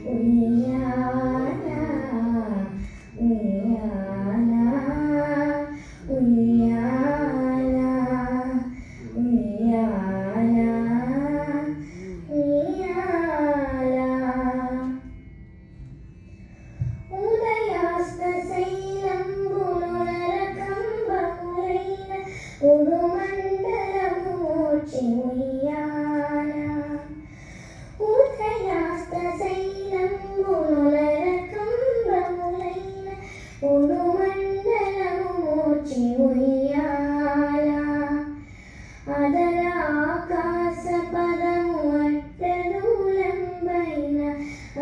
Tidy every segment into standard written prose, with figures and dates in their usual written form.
ఉయ్యాల ఉయ్యాల ఉయ్యాల ఉయ్యాల ఉయ్యాల ఉదయాస్తశైలంబులు నరకంబములైన ఉడుమండలము మోర్చి ఉయ్యాల ఉదయాస్తశైలంబులు నరకంబములైన ఉడుమండలము మోర్చి ఉయ్యాల అదల ఆకాశ పదము అట్టదూలంబైన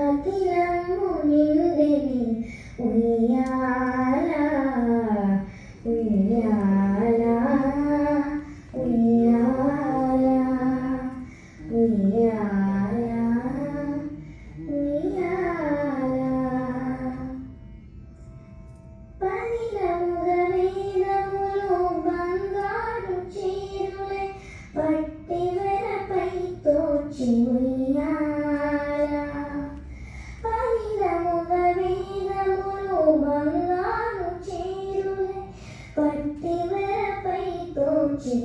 అఖిలము నిండెని ఉయ్యాల ఉయ్యాల ఉయ్యాల ఉయ్యాల ఉయ్యాల పదిలముగ వేదములు బంగారు చీరులే పట్టి వెరపై తోచి ఉయ్యాల పదిలముగ వేదములు బంగారు చీరులే పట్టి వెరపై తోచి